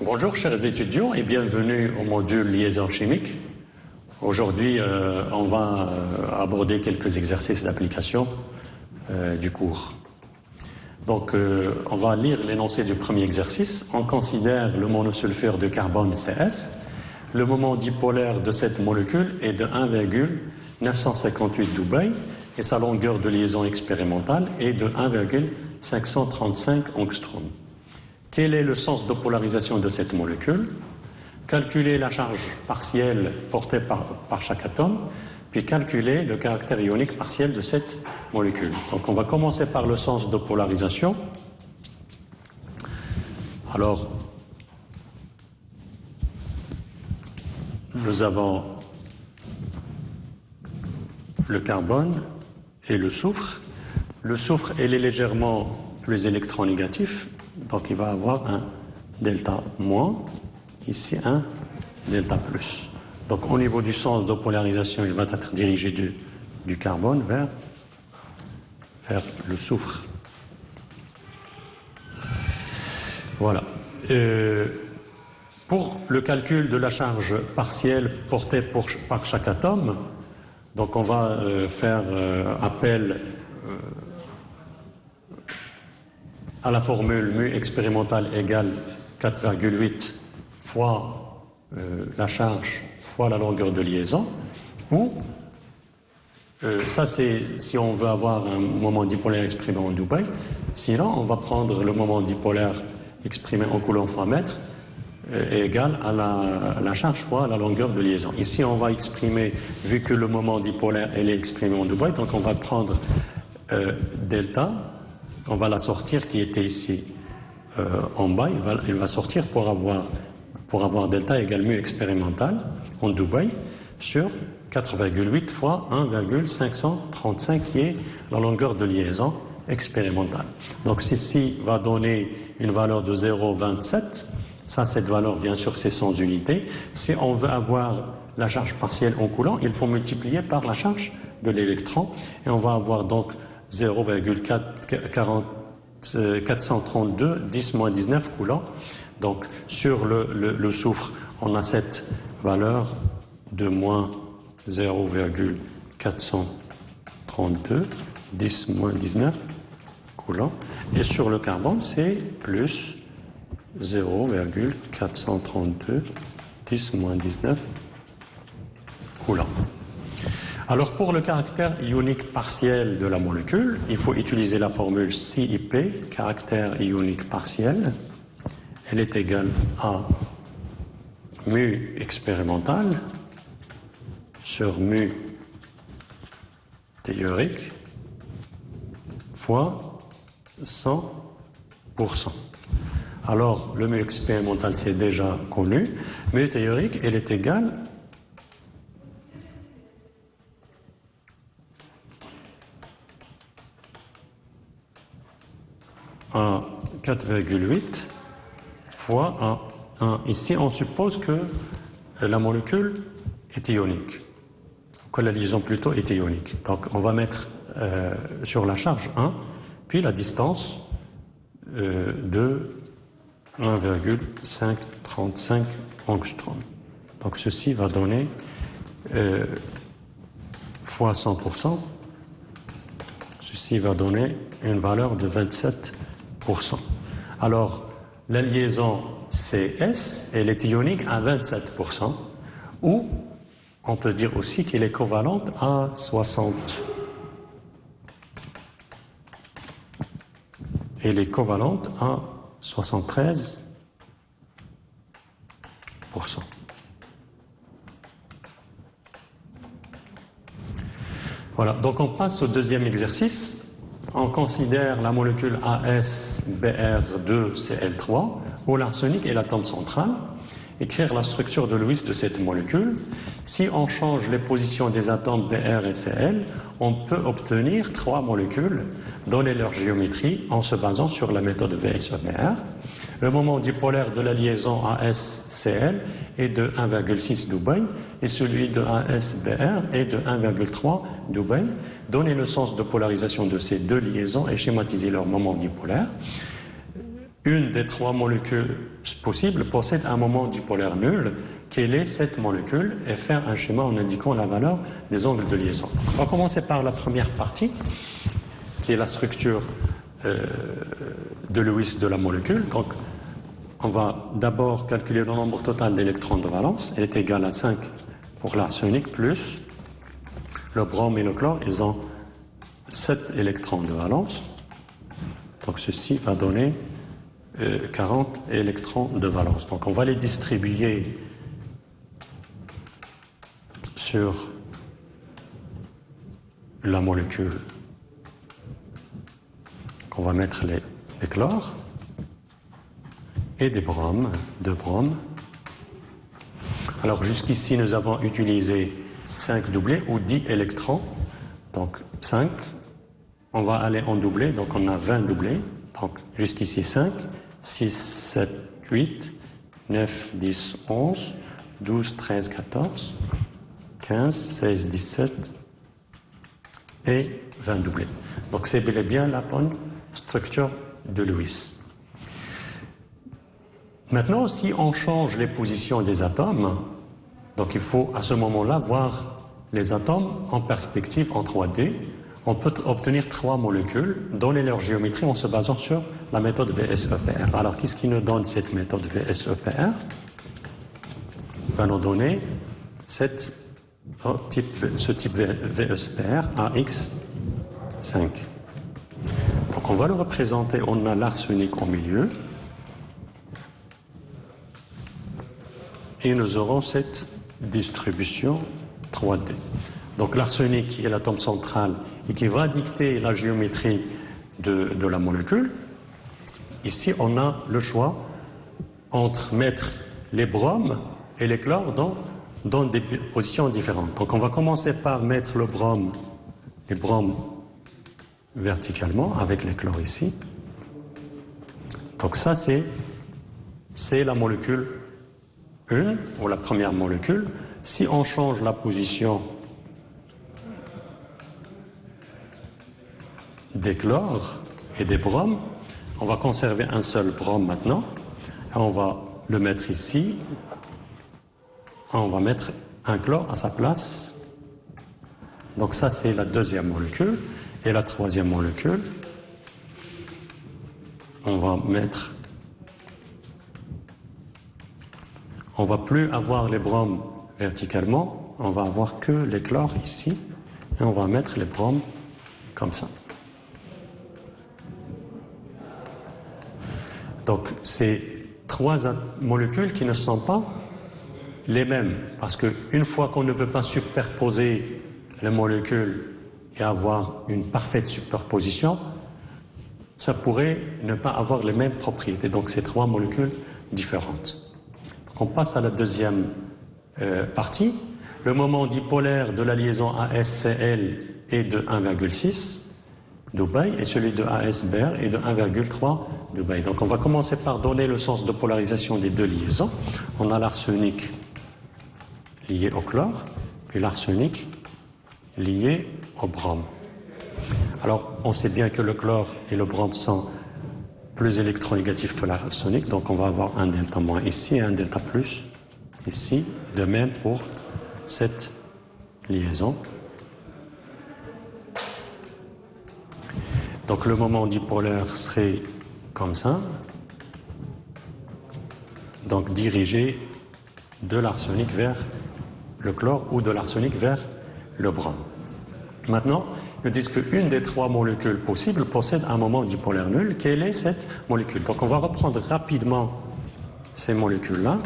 Bonjour chers étudiants et bienvenue au module liaison chimique. Aujourd'hui, on va aborder quelques exercices d'application du cours. Donc, on va lire l'énoncé du premier exercice. On considère le monosulfure de carbone CS. Le moment dipolaire de cette molécule est de 1,958 Debye et sa longueur de liaison expérimentale est de 1,535 angstroms. Quel est le sens de polarisation de cette molécule? Calculer la charge partielle portée par chaque atome, puis calculer le caractère ionique partiel de cette molécule. Donc on va commencer par le sens de polarisation. Alors, nous avons le carbone et le soufre. Le soufre, il est légèrement plus électronégatif, donc il va avoir un delta moins, ici un delta plus. Donc au niveau du sens de polarisation, il va être dirigé du carbone vers le soufre. Voilà. Pour le calcul de la charge partielle portée par chaque atome, donc on va faire appel à la formule mu expérimentale égale 4,8 fois la charge fois la longueur de liaison, ou ça c'est si on veut avoir un moment dipolaire exprimé en Debye. Sinon on va prendre le moment dipolaire exprimé en coulomb fois mètre égal à la charge fois la longueur de liaison. Ici on va exprimer, vu que le moment dipolaire elle est exprimé en Debye, donc on va prendre delta, on va la sortir qui était ici en bas, il va sortir pour avoir delta égale mu expérimental en Debye sur 4,8 fois 1,535 qui est la longueur de liaison expérimentale. Donc ceci va donner une valeur de 0,27. Ça, cette valeur, bien sûr, c'est sans unité. Si on veut avoir la charge partielle en coulomb, il faut multiplier par la charge de l'électron et on va avoir donc 0,432 10-19 coulombs. Donc sur le soufre, on a cette valeur de moins 0,432 10-19 coulombs. Et sur le carbone, c'est plus 0,432 10-19 coulombs. Alors pour le caractère ionique partiel de la molécule, il faut utiliser la formule CIP, caractère ionique partiel. Elle est égale à mu expérimental sur mu théorique fois 100%. Alors le mu expérimental c'est déjà connu, mu théorique elle est égale à 4,8 fois 1. Ici, on suppose que la molécule est ionique, que la liaison plutôt est ionique. Donc, on va mettre sur la charge 1, puis la distance de 1,535 angstroms. Donc, ceci va donner fois 100%. Ceci va donner une valeur de 27%. Alors, la liaison CS, elle est ionique à 27%, ou on peut dire aussi qu'elle est covalente à 60%. Elle est covalente à 73%. Voilà, donc on passe au deuxième exercice. On considère la molécule AsBr2Cl3 où l'arsenic est l'atome central. Écrire la structure de Lewis de cette molécule. Si on change les positions des atomes Br et Cl, on peut obtenir trois molécules, donner leur géométrie en se basant sur la méthode VSEBR. Le moment dipolaire de la liaison AsCl est de 1,6 Debye et celui de AsBr est de 1,3 Debye. Donner le sens de polarisation de ces deux liaisons et schématiser leur moment dipolaire. une des trois molécules possibles possède un moment dipolaire nul. Quelle est cette molécule? Et faire un schéma en indiquant la valeur des angles de liaison. Donc, on va commencer par la première partie, qui est la structure de Lewis de la molécule. Donc, on va d'abord calculer le nombre total d'électrons de valence. Elle est égale à 5 pour l'arsenic, plus le brome et le chlore, ils ont 7 électrons de valence. Donc, ceci va donner 40 électrons de valence. Donc, on va les distribuer sur la molécule. Donc, on va mettre les chlores et des bromes, deux bromes. Alors jusqu'ici, nous avons utilisé 5 doublés ou 10 électrons. Donc 5, on va aller en doublé, donc on a 20 doublés. Donc jusqu'ici 5, 6, 7, 8, 9, 10, 11, 12, 13, 14, 15, 16, 17 et 20 doublés. Donc c'est bel et bien la bonne structure de Lewis. Maintenant, si on change les positions des atomes, donc il faut à ce moment-là voir les atomes en perspective en 3D. On peut obtenir 3 molécules, donner leur géométrie en se basant sur la méthode VSEPR. Alors, qu'est-ce qui nous donne cette méthode VSEPR? Va nous donner ce type VSEPR AX5. Donc, on va le représenter, on a l'arsenic au milieu. Et nous aurons cette distribution 3D. Donc l'arsenic qui est l'atome central et qui va dicter la géométrie de la molécule. Ici, on a le choix entre mettre les bromes et les chlores dans des positions différentes. Donc on va commencer par mettre les bromes verticalement avec les chlores ici. Donc ça, c'est la molécule 1, ou la première molécule. Si on change la position des chlores et des bromes, on va conserver un seul brome maintenant. Et on va le mettre ici. On va mettre un chlore à sa place. Donc ça, c'est la deuxième molécule. Et la troisième molécule, on va mettre... On ne va plus avoir les bromes verticalement, on va avoir que les chlores ici, et on va mettre les bromes comme ça. Donc, c'est 3 molécules qui ne sont pas les mêmes, parce qu'une fois qu'on ne peut pas superposer les molécules et avoir une parfaite superposition, ça pourrait ne pas avoir les mêmes propriétés. Donc, c'est 3 molécules différentes. On passe à la deuxième partie. Le moment dipolaire de la liaison ASCl est de 1,6 Dubaï et celui de ASBr est de 1,3 Dubaï. Donc on va commencer par donner le sens de polarisation des deux liaisons. On a l'arsenic lié au chlore, puis l'arsenic lié au brome. Alors on sait bien que le chlore et le brome sont plus électronégatif que l'arsenic, donc on va avoir un delta moins ici et un delta plus ici, de même pour cette liaison. Donc le moment dipolaire serait comme ça, donc dirigé de l'arsenic vers le chlore ou de l'arsenic vers le brome. Maintenant, nous disent qu'une des 3 molécules possibles possède un moment dipolaire nul. Quelle est cette molécule? Donc on va reprendre rapidement ces molécules-là.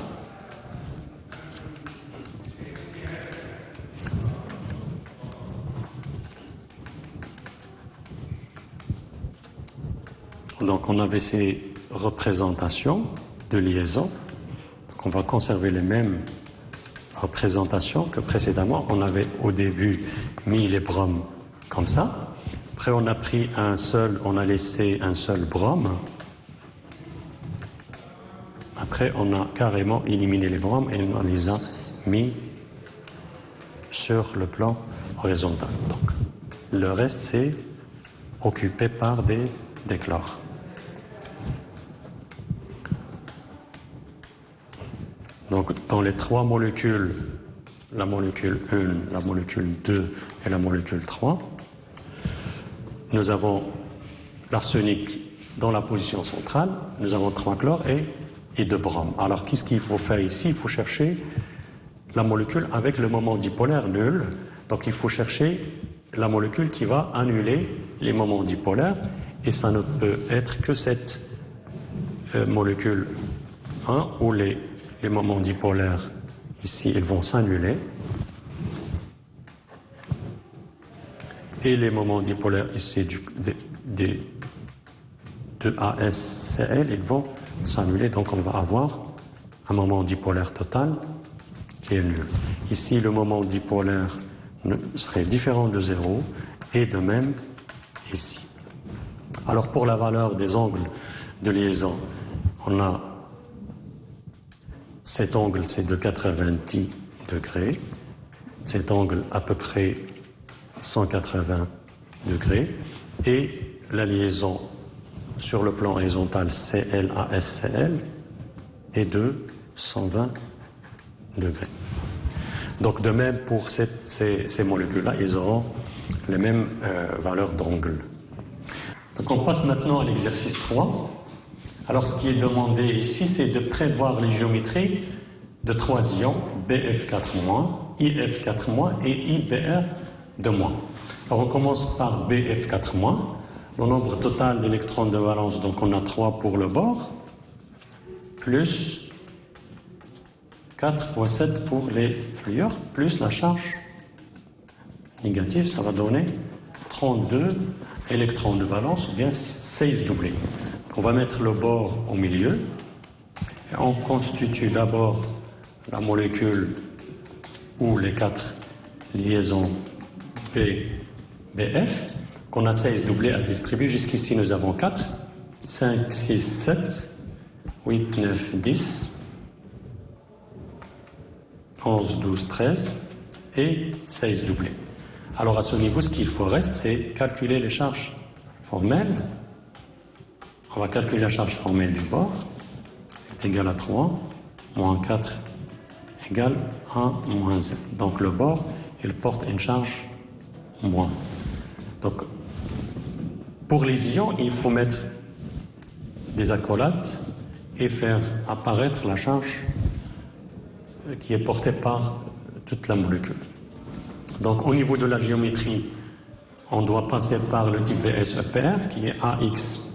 Donc on avait ces représentations de liaison. Donc on va conserver les mêmes représentations que précédemment. On avait au début mis les bromes comme ça. Après, on a pris on a laissé un seul brome. Après, on a carrément éliminé les bromes et on les a mis sur le plan horizontal. Donc, le reste, c'est occupé par des chlores. Donc dans les trois molécules, la molécule 1, la molécule 2 et la molécule 3, nous avons l'arsenic dans la position centrale, nous avons 3 chlores et 2 bromes. Alors qu'est-ce qu'il faut faire ici? Il faut chercher la molécule avec le moment dipolaire nul. Donc il faut chercher la molécule qui va annuler les moments dipolaires, et ça ne peut être que cette molécule 1 où les moments dipolaires ici ils vont s'annuler et les moments dipolaires ici de ASCL ils vont s'annuler, donc on va avoir un moment dipolaire total qui est nul. Ici le moment dipolaire serait différent de 0 et de même ici. Alors pour la valeur des angles de liaison, on a cet angle c'est de 90 degrés, cet angle à peu près 180 degrés, et la liaison sur le plan horizontal CL à SCL est de 120 degrés. Donc de même pour ces molécules-là, ils auront les mêmes valeurs d'angle. Donc on passe maintenant à l'exercice 3. Alors ce qui est demandé ici, c'est de prévoir les géométries de 3 ions, BF4-, IF4- et IBR2-. Alors on commence par BF4-, le nombre total d'électrons de valence, donc on a 3 pour le bord, plus 4 fois 7 pour les fluors, plus la charge négative, ça va donner 32 électrons de valence, ou bien 16 doublés. On va mettre le bord au milieu, et on constitue d'abord la molécule ou les 4 liaisons BF, qu'on a 16 doublés à distribuer. Jusqu'ici, nous avons 4, 5, 6, 7, 8, 9, 10, 11, 12, 13 et 16 doublés. Alors à ce niveau, ce qu'il faut reste, c'est calculer les charges formelles. On va calculer la charge formelle du bord, est égale à 3, moins 4 égale 1 moins z. Donc le bord, il porte une charge moins. Donc pour les ions, il faut mettre des accolades et faire apparaître la charge qui est portée par toute la molécule. Donc au niveau de la géométrie, on doit passer par le type VSEPR qui est AX4.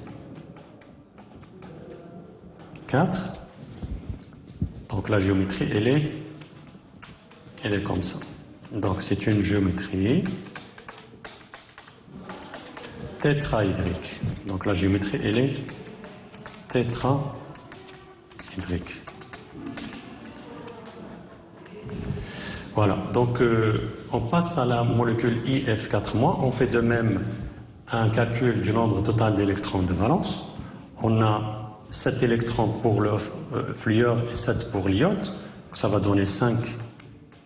Donc la géométrie, elle est comme ça. Donc c'est une géométrie tétraédrique. Donc la géométrie, elle est tétraédrique. Voilà, donc on passe à la molécule IF4-. On fait de même un calcul du nombre total d'électrons de valence. On a 7 électrons pour le fluor et 7 pour l'iode. Ça va donner 5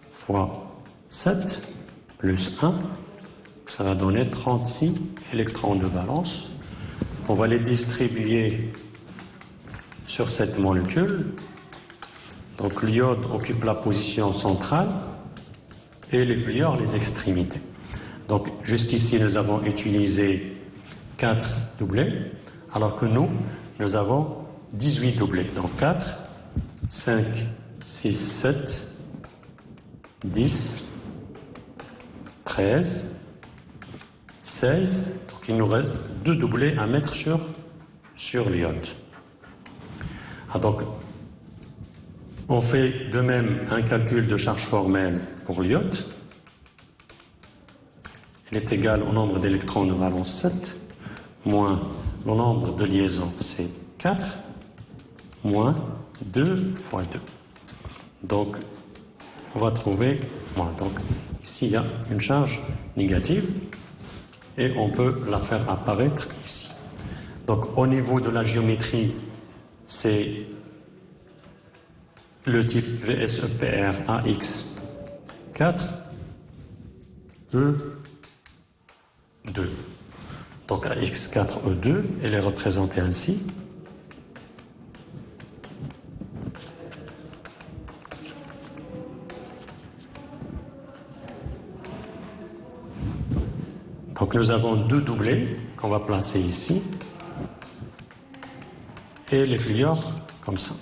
fois 7 plus 1. Ça va donner 36 électrons de valence. On va les distribuer sur cette molécule. Donc l'iode occupe la position centrale et les fluors les extrémités. Donc jusqu'ici nous avons utilisé 4 doublés, alors que nous avons 18 doublés. Donc 4, 5, 6, 7, 10, 13, 16. Donc il nous reste 2 doublés à mettre sur l'iode. Donc on fait de même un calcul de charge formelle pour l'iode. Il est égal au nombre d'électrons de valence 7, moins le nombre de liaisons, c'est 4, moins 2 fois 2. Donc, on va trouver moins. Donc, ici, il y a une charge négative et on peut la faire apparaître ici. Donc, au niveau de la géométrie, c'est le type VSEPR AX4 E2. Donc AX4E2, elle est représentée ainsi. Donc nous avons deux doublés qu'on va placer ici et les fluors comme ça.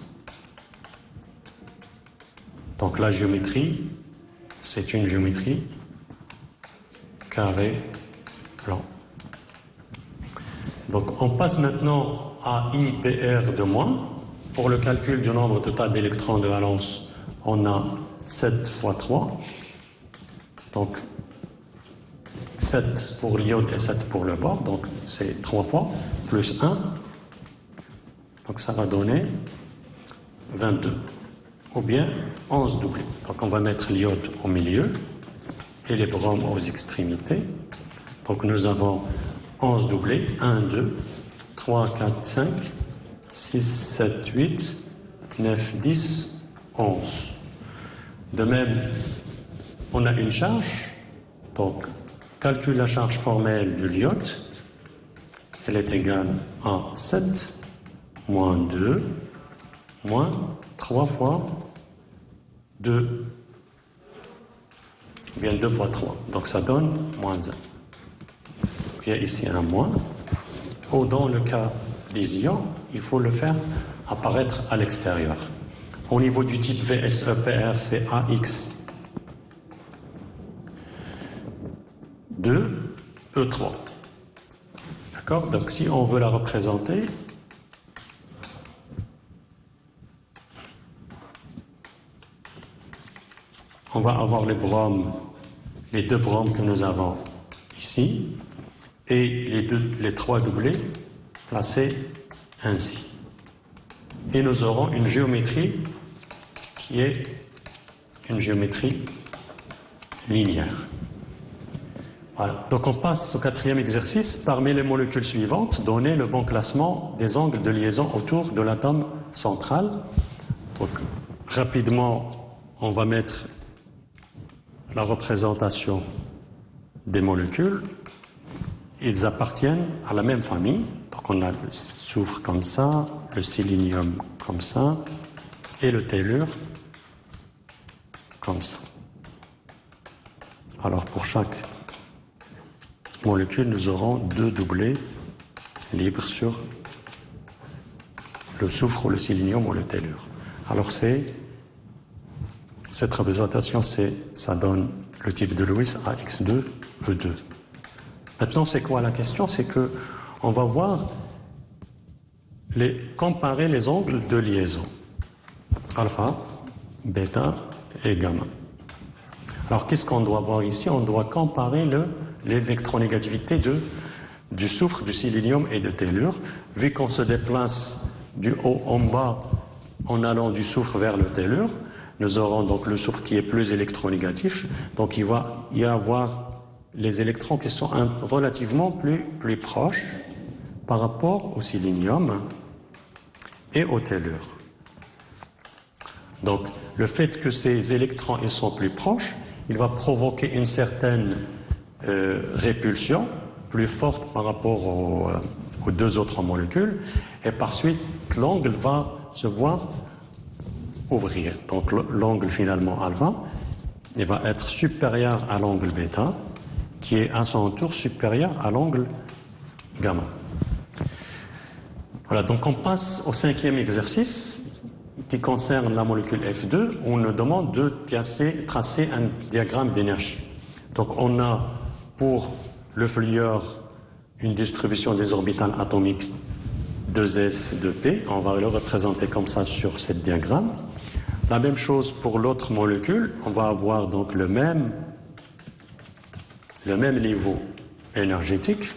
Donc la géométrie, c'est une géométrie carré blanc. Donc on passe maintenant à IPR de moins. Pour le calcul du nombre total d'électrons de valence, on a 7 fois 3. Donc 7 pour l'iode et 7 pour le bore. Donc c'est 3 fois plus 1. Donc ça va donner 22. Ou bien 11 doublés. Donc on va mettre l'iode au milieu et les bromes aux extrémités. Donc nous avons 11 doublés. 1, 2, 3, 4, 5, 6, 7, 8, 9, 10, 11. De même, on a une charge. Donc, calcule la charge formelle du l'iode. Elle est égale à 7 moins 2 moins 3 fois 2. Ou bien 2 fois 3. Donc ça donne moins 1. Donc, il y a ici un moins. Ou dans le cas des ions, il faut le faire apparaître à l'extérieur. Au niveau du type VSEPR, c'est AX 2, E3. D'accord? Donc si on veut la représenter, on va avoir les deux bromes que nous avons ici, et les trois doublés placés ainsi. Et nous aurons une géométrie qui est une géométrie linéaire. Voilà. Donc on passe au quatrième exercice. Parmi les molécules suivantes, donnez le bon classement des angles de liaison autour de l'atome central. Donc rapidement, on va mettre la représentation des molécules. Ils appartiennent à la même famille. Donc on a le soufre comme ça, le sélénium comme ça, et le tellure comme ça. Alors pour chaque molécule, nous aurons deux doublés libres sur le soufre ou le sélénium ou le tellure. Alors cette représentation, ça donne le type de Lewis AX2, E2. Maintenant, c'est quoi la question? C'est que on va voir comparer les angles de liaison. Alpha, bêta et gamma. Alors, qu'est-ce qu'on doit voir ici? On doit comparer l'électronégativité du soufre, du sélénium et de tellure. Vu qu'on se déplace du haut en bas en allant du soufre vers le tellure, nous aurons donc le soufre qui est plus électronégatif. Donc, il va y avoir les électrons qui sont relativement plus proches par rapport au sélénium et au tellure. Donc, le fait que ces électrons ils sont plus proches, il va provoquer une certaine répulsion plus forte par rapport aux deux autres molécules, et par suite, l'angle va se voir ouvrir. Donc, l'angle finalement alpha, il va être supérieur à l'angle bêta, qui est à son tour supérieur à l'angle gamma. Voilà, donc on passe au cinquième exercice qui concerne la molécule F2. On nous demande de tracer un diagramme d'énergie. Donc on a pour le fluor une distribution des orbitales atomiques 2s, 2p. On va le représenter comme ça sur ce diagramme. La même chose pour l'autre molécule. On va avoir donc le même niveau énergétique.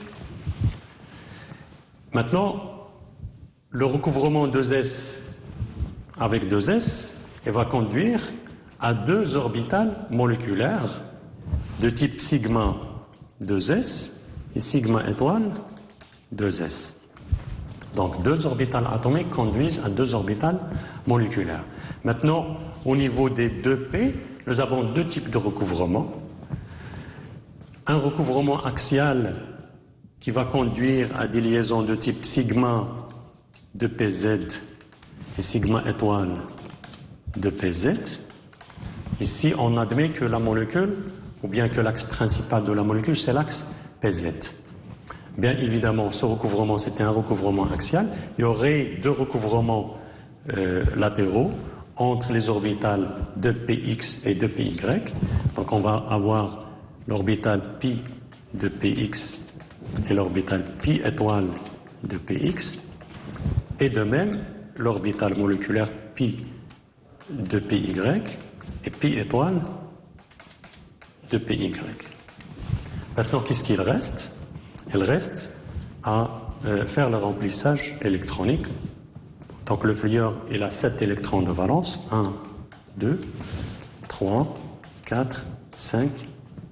Maintenant, le recouvrement 2s avec 2s va conduire à deux orbitales moléculaires de type sigma 2s et sigma étoile 2s. Donc deux orbitales atomiques conduisent à deux orbitales moléculaires. Maintenant, au niveau des 2p, nous avons deux types de recouvrement. Un recouvrement axial qui va conduire à des liaisons de type sigma de pz et sigma étoile de pz. Ici, on admet que la molécule, ou bien que l'axe principal de la molécule, c'est l'axe PZ. Bien évidemment, ce recouvrement, c'était un recouvrement axial. Il y aurait deux recouvrements latéraux entre les orbitales de Px et de Py. Donc on va avoir l'orbital pi de Px et l'orbital pi étoile de Px. Et de même, l'orbital moléculaire pi de Py et pi étoile de Py. Maintenant, qu'est-ce qu'il reste? Il reste à faire le remplissage électronique. Donc le fluor, il a 7 électrons de valence. 1, 2, 3, 4, 5,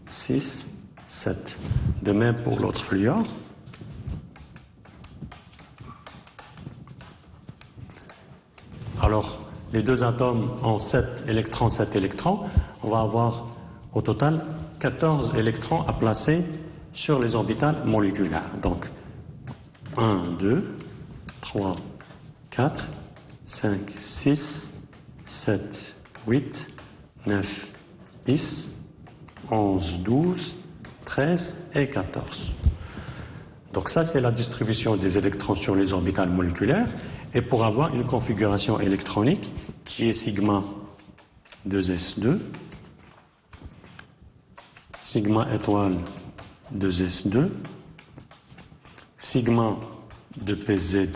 6, 7. De même pour l'autre fluor. Alors, les deux atomes ont 7 électrons, 7 électrons. On va avoir au total 14 électrons à placer sur les orbitales moléculaires. Donc, 1, 2, 3, 4, 5, 6, 7, 8, 9, 10, 11, 12, 13 et 14. Donc ça, c'est la distribution des électrons sur les orbitales moléculaires. Et pour avoir une configuration électronique qui est sigma 2s2, sigma étoile 2s2, sigma de pz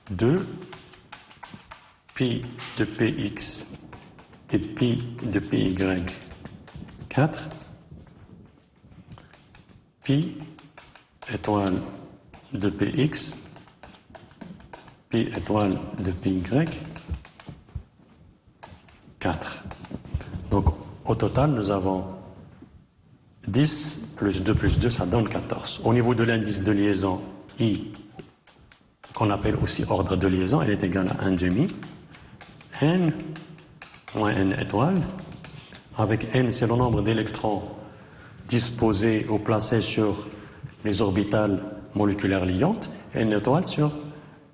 2, pi de px et pi de py 4, pi étoile de px, pi étoile de py 4. Donc au total, nous avons 10 plus 2, ça donne 14. Au niveau de l'indice de liaison I, qu'on appelle aussi ordre de liaison, elle est égale à 1 demi. N moins N étoile. Avec N, c'est le nombre d'électrons disposés ou placés sur les orbitales moléculaires liantes. N étoile sur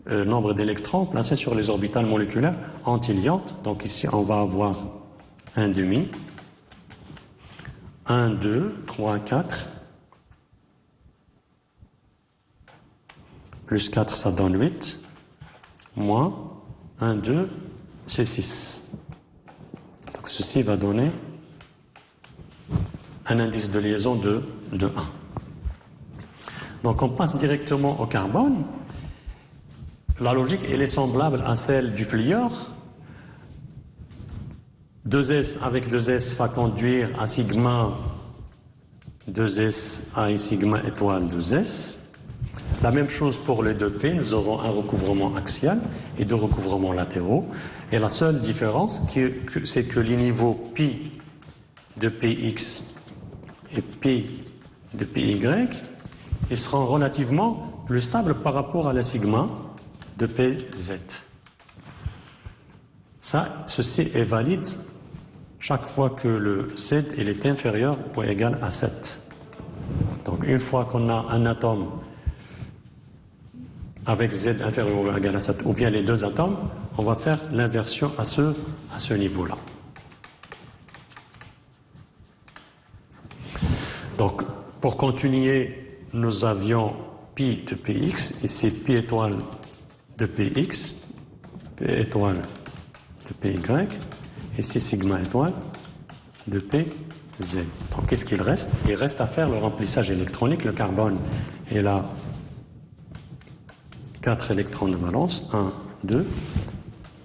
le nombre d'électrons placés sur les orbitales moléculaires antiliantes. Donc ici, on va avoir 1 demi. 1, 2, 3, 4. Plus 4, ça donne 8. Moins 1, 2, c'est 6. Donc ceci va donner un indice de liaison de 1. Donc on passe directement au carbone. La logique, elle est semblable à celle du fluor. 2s avec 2s va conduire à sigma 2s à sigma étoile 2s. La même chose pour les 2p, nous aurons un recouvrement axial et deux recouvrements latéraux. Et la seule différence, c'est que les niveaux pi de px et pi de py, ils seront relativement plus stables par rapport à la sigma de pz. Ceci est valide chaque fois que le z il est inférieur ou égal à 7. Donc une fois qu'on a un atome avec z inférieur ou égal à 7, ou bien les deux atomes, on va faire l'inversion à ce niveau-là. Donc pour continuer, nous avions pi de px, ici pi étoile de px, pi étoile de py, ici sigma étoile de pz. Donc qu'est-ce qu'il reste? Il reste à faire le remplissage électronique. Le carbone est là, 4 électrons de valence, 1, 2,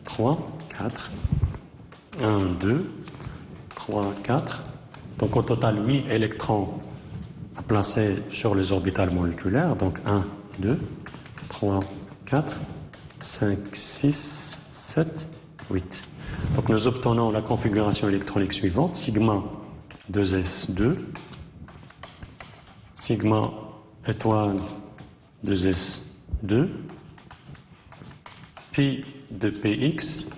3, 4, 1, 2, 3, 4. Donc au total 8 électrons à placer sur les orbitales moléculaires. Donc 1, 2, 3, 4, 5, 6, 7, 8. Donc nous obtenons la configuration électronique suivante, sigma 2s2, sigma étoile 2s2, pi de px,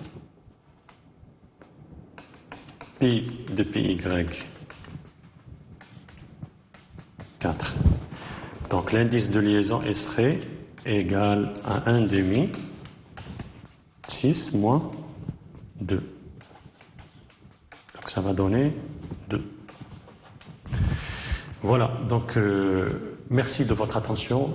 pi de py 4. Donc l'indice de liaison serait égal à 1 demi, 6 moins 2. Donc ça va donner 2. Voilà, donc merci de votre attention.